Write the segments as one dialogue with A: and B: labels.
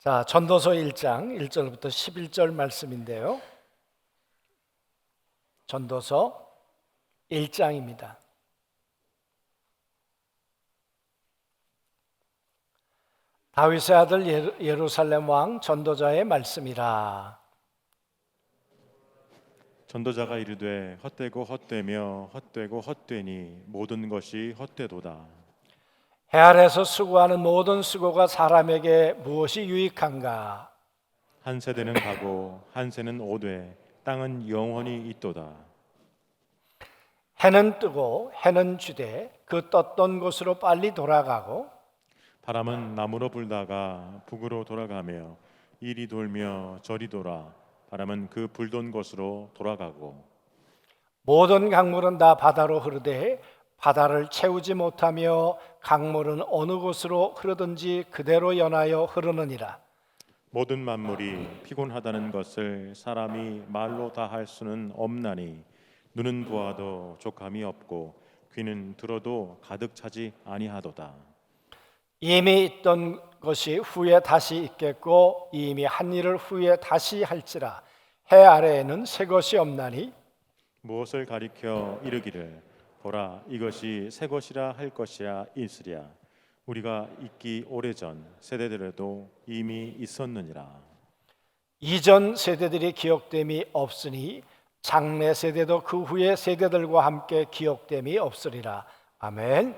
A: 자, 전도서 1장 1절부터 11절 말씀인데요. 전도서 1장입니다. 다윗의 아들 예루살렘 왕 전도자의 말씀이라.
B: 전도자가 이르되 헛되고 헛되며 헛되고 헛되니 모든 것이 헛되도다.
A: 해 아래서 수고하는 모든 수고가 사람에게 무엇이 유익한가?
B: 한 세대는 가고 한 세는 오되 땅은 영원히 있도다.
A: 해는 뜨고 해는 주되 그 떴던 곳으로 빨리 돌아가고
B: 바람은 남으로 불다가 북으로 돌아가며 이리 돌며 저리 돌아 바람은 그 불던 곳으로 돌아가고
A: 모든 강물은 다 바다로 흐르되 바다를 채우지 못하며 강물은 어느 곳으로 흐르든지 그대로 연하여 흐르느니라.
B: 모든 만물이 피곤하다는 것을 사람이 말로 다 할 수는 없나니 눈은 보아도 족함이 없고 귀는 들어도 가득 차지 아니하도다.
A: 이미 있던 것이 후에 다시 있겠고 이미 한 일을 후에 다시 할지라. 해 아래에는 새 것이 없나니
B: 무엇을 가리켜 이르기를 보라 이것이 새 것이라 할 것이야 있으랴. 우리가 있기 오래전 세대들에도 이미 있었느니라.
A: 이전 세대들이 기억됨이 없으니 장래 세대도 그 후의 세대들과 함께 기억됨이 없으리라. 아멘.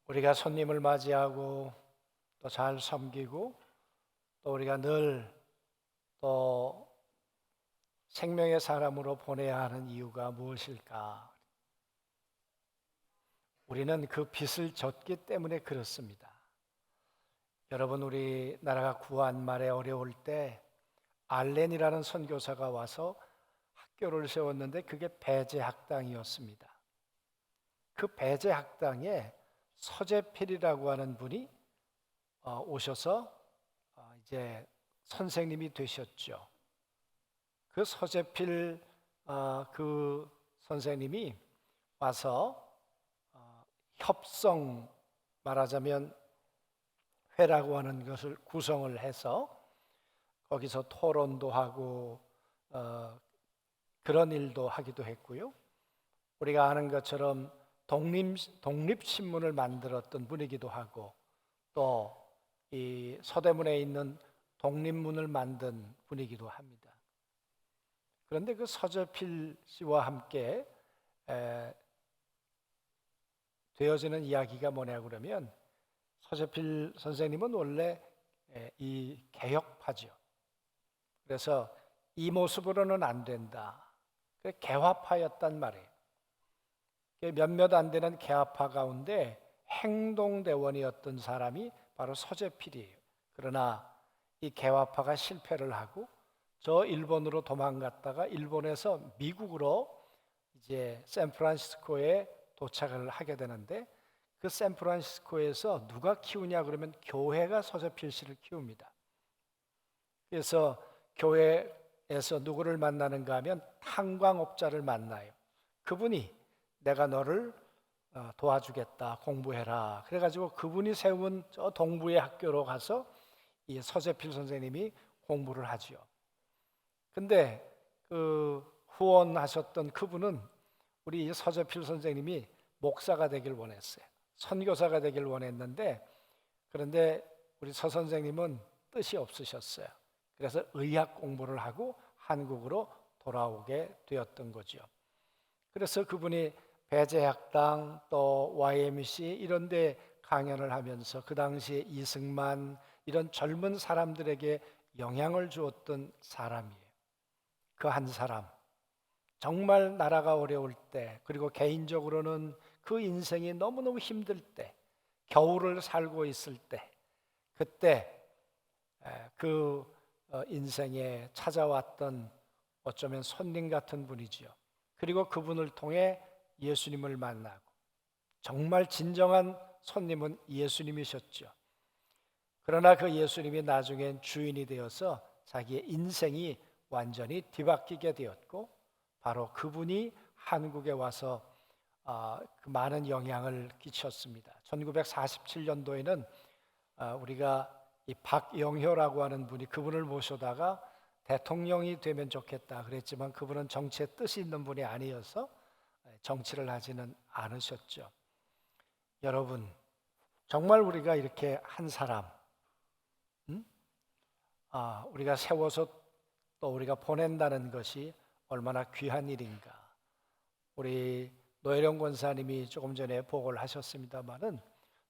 A: 우리가 손님을 맞이하고 또 잘 섬기고 또 우리가 늘 또 생명의 사람으로 보내야 하는 이유가 무엇일까? 우리는 그 빚을 졌기 때문에 그렇습니다. 여러분, 우리나라가 구한 말에 어려울 때 알렌이라는 선교사가 와서 학교를 세웠는데 그게 배제학당이었습니다. 그 배제학당에 서재필이라고 하는 분이 오셔서 이제 선생님이 되셨죠. 그 서재필 그 선생님이 와서 협성, 말하자면 회라고 하는 것을 구성을 해서 거기서 토론도 하고 그런 일도 하기도 했고요. 우리가 아는 것처럼 독립신문을 만들었던 분이기도 하고 또 이 서대문에 있는 독립문을 만든 분이기도 합니다. 그런데 그 서재필 씨와 함께 되어지는 이야기가 뭐냐 그러면 서재필 선생님은 원래 이 개혁파죠. 그래서 이 모습으로는 안 된다. 개화파였단 말이에요. 몇몇 안 되는 개화파 가운데 행동대원이었던 사람이 바로 서재필이에요. 그러나 이 개화파가 실패를 하고 저 일본으로 도망갔다가 일본에서 미국으로 이제 샌프란시스코에 도착을 하게 되는데 그 샌프란시스코에서 누가 키우냐 그러면 교회가 서재필 씨를 키웁니다. 그래서 교회에서 누구를 만나는가 하면 탄광업자를 만나요. 그분이 내가 너를 도와주겠다, 공부해라. 그래가지고 그분이 세운 저 동부의 학교로 가서 이 서재필 선생님이 공부를 하지요. 근데 그 후원하셨던 그분은 우리 서재필 선생님이 목사가 되길 원했어요. 선교사가 되길 원했는데 그런데 우리 서 선생님은 뜻이 없으셨어요. 그래서 의학 공부를 하고 한국으로 돌아오게 되었던 거죠. 그래서 그분이 배제학당 또 YMC 이런 데 강연을 하면서 그 당시에 이승만 이런 젊은 사람들에게 영향을 주었던 사람이에요. 그 한 사람. 정말 나라가 어려울 때 그리고 개인적으로는 그 인생이 너무너무 힘들 때 겨울을 살고 있을 때 그때 그 인생에 찾아왔던 어쩌면 손님 같은 분이지요. 그리고 그분을 통해 예수님을 만나고 정말 진정한 손님은 예수님이셨죠. 그러나 그 예수님이 나중엔 주인이 되어서 자기의 인생이 완전히 뒤바뀌게 되었고 바로 그분이 한국에 와서 그 많은 영향을 끼쳤습니다. 1947년도에는 우리가 이 박영효라고 하는 분이 그분을 모셔다가 대통령이 되면 좋겠다 그랬지만 그분은 정치에 뜻이 있는 분이 아니어서 정치를 하지는 않으셨죠. 여러분, 정말 우리가 이렇게 한 사람, 우리가 세워서 또 우리가 보낸다는 것이 얼마나 귀한 일인가. 우리 노혜령 권사님이 조금 전에 보고를 하셨습니다마는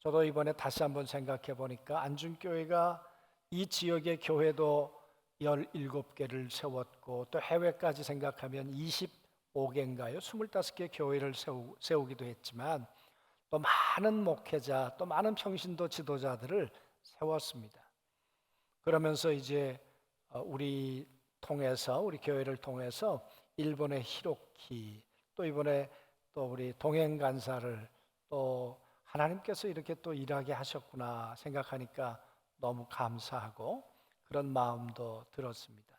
A: 저도 이번에 다시 한번 생각해 보니까 안중교회가 이 지역의 교회도 17개를 세웠고 또 해외까지 생각하면 25개인가요? 25개 교회를 세우기도 했지만 또 많은 목회자, 또 많은 평신도 지도자들을 세웠습니다. 그러면서 이제 우리 교회를 통해서 일본의 히로키, 또 이번에 또 우리 동행 간사를 또 하나님께서 이렇게 또 일하게 하셨구나 생각하니까 너무 감사하고 그런 마음도 들었습니다.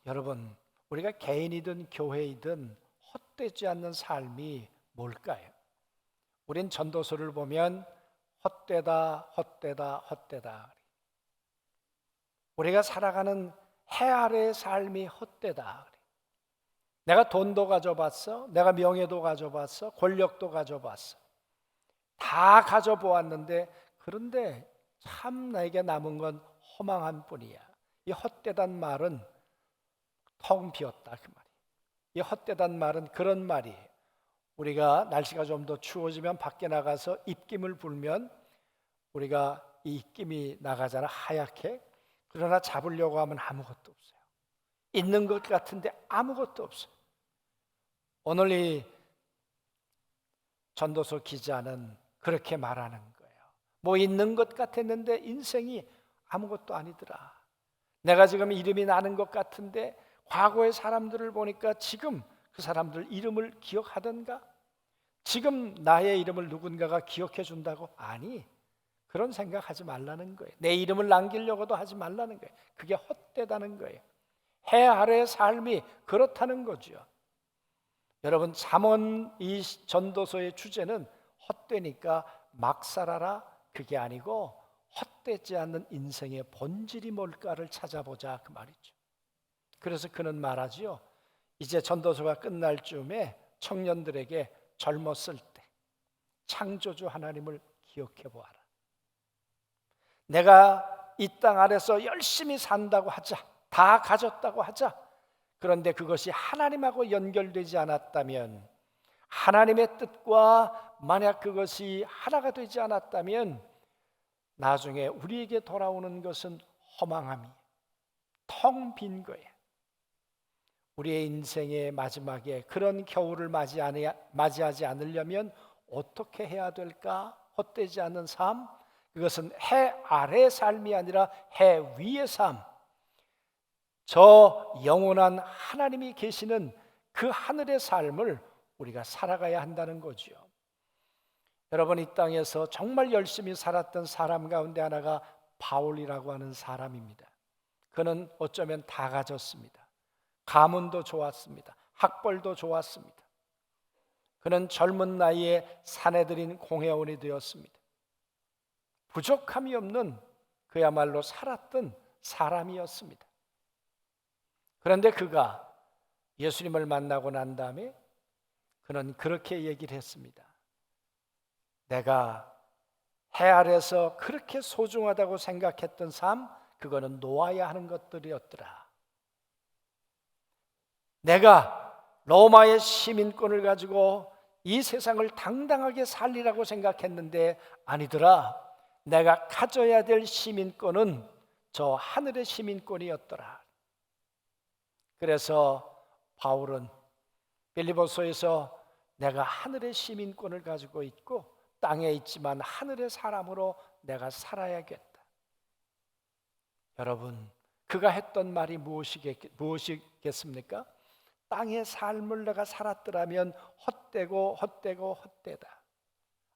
A: 여러분, 우리가 개인이든 교회이든 헛되지 않는 삶이 뭘까요? 우린 전도서를 보면 헛되다, 헛되다, 헛되다. 우리가 살아가는 해 아래의 삶이 헛되다. 내가 돈도 가져봤어, 내가 명예도 가져봤어, 권력도 가져봤어. 다 가져보았는데 그런데 참 나에게 남은 건 허망한 뿐이야. 이 헛되단 말은 텅 비었다 그 말이에요. 이 헛되단 말은 그런 말이에요. 우리가 날씨가 좀 더 추워지면 밖에 나가서 입김을 불면 우리가 이 입김이 나가잖아, 하얗게. 그러나 잡으려고 하면 아무것도 없어요. 있는 것 같은데 아무것도 없어요. 오늘 이 전도서 기자는 그렇게 말하는 거예요. 뭐 있는 것 같았는데 인생이 아무것도 아니더라. 내가 지금 이름이 나는 것 같은데 과거의 사람들을 보니까 지금 그 사람들 이름을 기억하던가? 지금 나의 이름을 누군가가 기억해 준다고? 아니, 그런 생각하지 말라는 거예요. 내 이름을 남기려고도 하지 말라는 거예요. 그게 헛되다는 거예요. 해 아래의 삶이 그렇다는 거죠. 여러분, 잠언 이 전도서의 주제는 헛되니까 막 살아라 그게 아니고 헛되지 않는 인생의 본질이 뭘까를 찾아보자 그 말이죠. 그래서 그는 말하지요. 이제 전도서가 끝날 즈음에 청년들에게 젊었을 때 창조주 하나님을 기억해 보아라. 내가 이 땅 아래서 열심히 산다고 하자, 다 가졌다고 하자. 그런데 그것이 하나님하고 연결되지 않았다면, 하나님의 뜻과 만약 그것이 하나가 되지 않았다면 나중에 우리에게 돌아오는 것은 허망함이 텅 빈 거예요. 우리의 인생의 마지막에 그런 겨울을 맞이하지 않으려면 어떻게 해야 될까? 헛되지 않는 삶, 그것은 해 아래의 삶이 아니라 해 위의 삶, 저 영원한 하나님이 계시는 그 하늘의 삶을 우리가 살아가야 한다는 거죠. 여러분, 이 땅에서 정말 열심히 살았던 사람 가운데 하나가 바울이라고 하는 사람입니다. 그는 어쩌면 다 가졌습니다. 가문도 좋았습니다. 학벌도 좋았습니다. 그는 젊은 나이에 사내들인 공회원이 되었습니다. 부족함이 없는 그야말로 살았던 사람이었습니다. 그런데 그가 예수님을 만나고 난 다음에 그는 그렇게 얘기를 했습니다. 내가 해 아래서 그렇게 소중하다고 생각했던 삶, 그거는 놓아야 하는 것들이었더라. 내가 로마의 시민권을 가지고 이 세상을 당당하게 살리라고 생각했는데 아니더라. 내가 가져야 될 시민권은 저 하늘의 시민권이었더라. 그래서 바울은 빌립보서에서 내가 하늘의 시민권을 가지고 있고 땅에 있지만 하늘의 사람으로 내가 살아야겠다. 여러분, 그가 했던 말이 무엇이겠습니까? 땅의 삶을 내가 살았더라면 헛되다.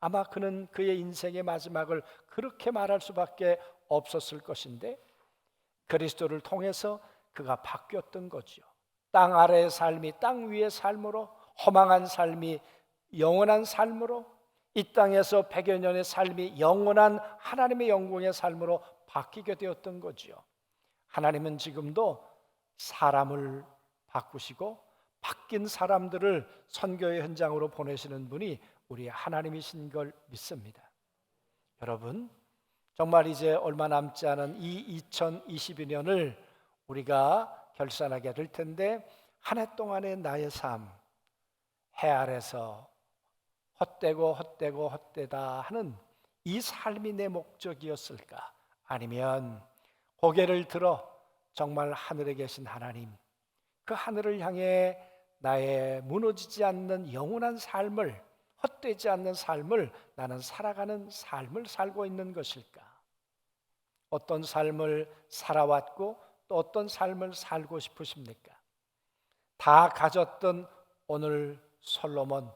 A: 아마 그는 그의 인생의 마지막을 그렇게 말할 수밖에 없었을 것인데 그리스도를 통해서 그가 바뀌었던 거죠. 땅 아래의 삶이 땅 위의 삶으로, 허망한 삶이 영원한 삶으로, 이 땅에서 100여 년의 삶이 영원한 하나님의 영광의 삶으로 바뀌게 되었던 거지요. 하나님은 지금도 사람을 바꾸시고 바뀐 사람들을 선교의 현장으로 보내시는 분이 우리 하나님이신 걸 믿습니다. 여러분, 정말 이제 얼마 남지 않은 이 2022년을 우리가 결산하게 될 텐데, 한 해 동안의 나의 삶, 해 아래서 헛되다 하는 이 삶이 내 목적이었을까? 아니면 고개를 들어 정말 하늘에 계신 하나님, 그 하늘을 향해 나의 무너지지 않는 영원한 삶을, 헛되지 않는 삶을 나는 살아가는 삶을 살고 있는 것일까? 어떤 삶을 살아왔고 또 어떤 삶을 살고 싶으십니까? 다 가졌던 오늘 솔로몬,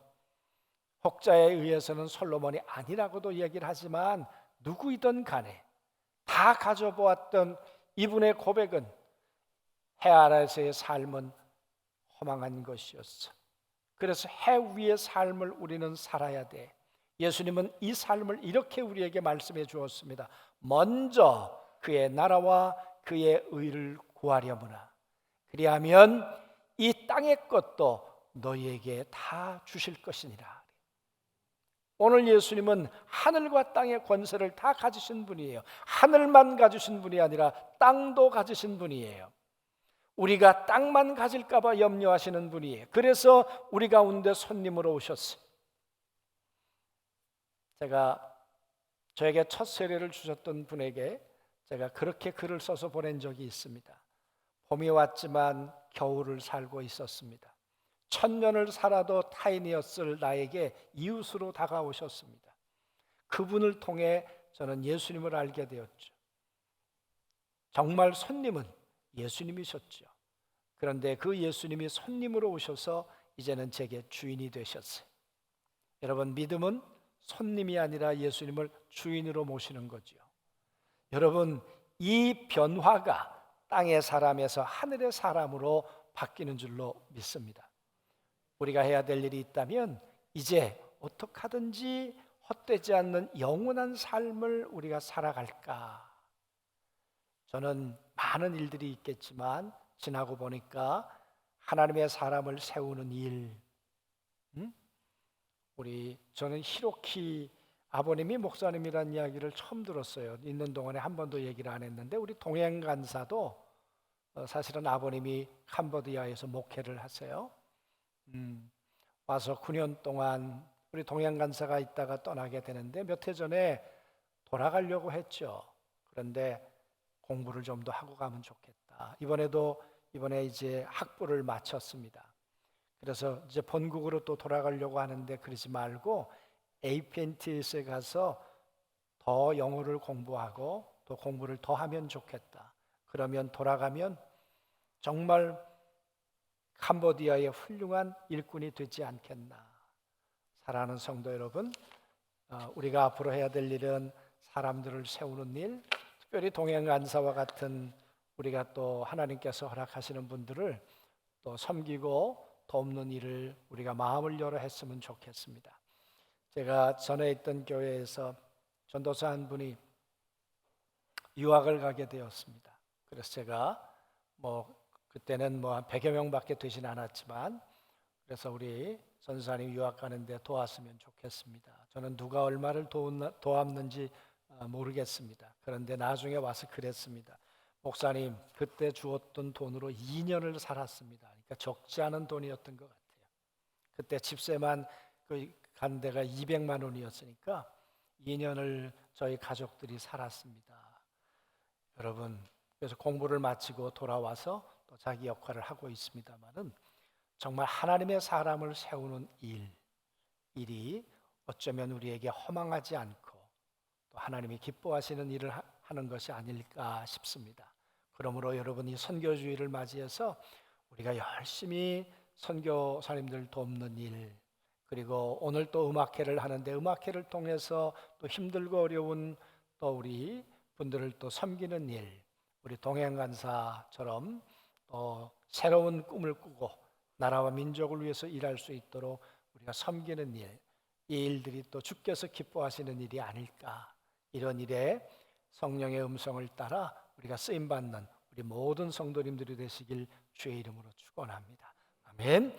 A: 혹자에 의해서는 솔로몬이 아니라고도 얘기를 하지만 누구이든 간에 다 가져보았던 이분의 고백은 해 아래서의 삶은 허망한 것이었어. 그래서 해 위의 삶을 우리는 살아야 돼. 예수님은 이 삶을 이렇게 우리에게 말씀해 주었습니다. 먼저 그의 나라와 그의 의를 구하려무나. 그리하면 이 땅의 것도 너희에게 다 주실 것이니라. 오늘 예수님은 하늘과 땅의 권세를 다 가지신 분이에요. 하늘만 가지신 분이 아니라 땅도 가지신 분이에요. 우리가 땅만 가질까 봐 염려하시는 분이에요. 그래서 우리 가운데 손님으로 오셨어요. 저에게 첫 세례를 주셨던 분에게 제가 그렇게 글을 써서 보낸 적이 있습니다. 봄이 왔지만 겨울을 살고 있었습니다. 1000년을 살아도 타인이었을 나에게 이웃으로 다가오셨습니다. 그분을 통해 저는 예수님을 알게 되었죠. 정말 손님은 예수님이셨죠. 그런데 그 예수님이 손님으로 오셔서 이제는 제게 주인이 되셨어요. 여러분, 믿음은 손님이 아니라 예수님을 주인으로 모시는 거죠. 여러분, 이 변화가 땅의 사람에서 하늘의 사람으로 바뀌는 줄로 믿습니다. 우리가 해야 될 일이 있다면 이제 어떻게 하든지 헛되지 않는 영원한 삶을 우리가 살아갈까? 저는 많은 일들이 있겠지만 지나고 보니까 하나님의 사람을 세우는 일, 저는 히로키 아버님이 목사님이라는 이야기를 처음 들었어요. 있는 동안에 한 번도 얘기를 안 했는데, 우리 동행 간사도 사실은 아버님이 캄보디아에서 목회를 하세요. 와서 9년 동안 우리 동행 간사가 있다가 떠나게 되는데, 몇 해 전에 돌아가려고 했죠. 그런데 공부를 좀 더 하고 가면 좋겠다. 이번에 이제 학부를 마쳤습니다. 그래서 이제 본국으로 또 돌아가려고 하는데, 그러지 말고 APNTS에 가서 더 영어를 공부하고 또 공부를 더 하면 좋겠다. 그러면 돌아가면 정말 캄보디아의 훌륭한 일꾼이 되지 않겠나. 사랑하는 성도 여러분, 우리가 앞으로 해야 될 일은 사람들을 세우는 일, 특별히 동행간사와 같은 우리가 또 하나님께서 허락하시는 분들을 또 섬기고 돕는 일을 우리가 마음을 열어 했으면 좋겠습니다. 제가 전에 있던 교회에서 전도사 한 분이 유학을 가게 되었습니다. 그래서 제가 그때는 한 100여 명밖에 되진 않았지만, 그래서 우리 전사님 유학 가는데 도왔으면 좋겠습니다. 저는 누가 얼마를 도왔는지 모르겠습니다. 그런데 나중에 와서 그랬습니다. 목사님, 그때 주었던 돈으로 2년을 살았습니다. 그러니까 적지 않은 돈이었던 것 같아요. 그때 집세만 간 데가 200만 원이었으니까 2년을 저희 가족들이 살았습니다. 여러분, 그래서 공부를 마치고 돌아와서 또 자기 역할을 하고 있습니다만은, 정말 하나님의 사람을 세우는 일이 어쩌면 우리에게 허망하지 않고 또 하나님이 기뻐하시는 일을 하는 것이 아닐까 싶습니다. 그러므로 여러분이 선교주의를 맞이해서 우리가 열심히 선교사님들 돕는 일, 그리고 오늘 또 음악회를 하는데 음악회를 통해서 또 힘들고 어려운 또 우리 분들을 또 섬기는 일, 우리 동행간사처럼 또 새로운 꿈을 꾸고 나라와 민족을 위해서 일할 수 있도록 우리가 섬기는 일, 이 일들이 또 주께서 기뻐하시는 일이 아닐까. 이런 일에 성령의 음성을 따라 우리가 쓰임 받는 우리 모든 성도님들이 되시길 주의 이름으로 축원합니다. 아멘.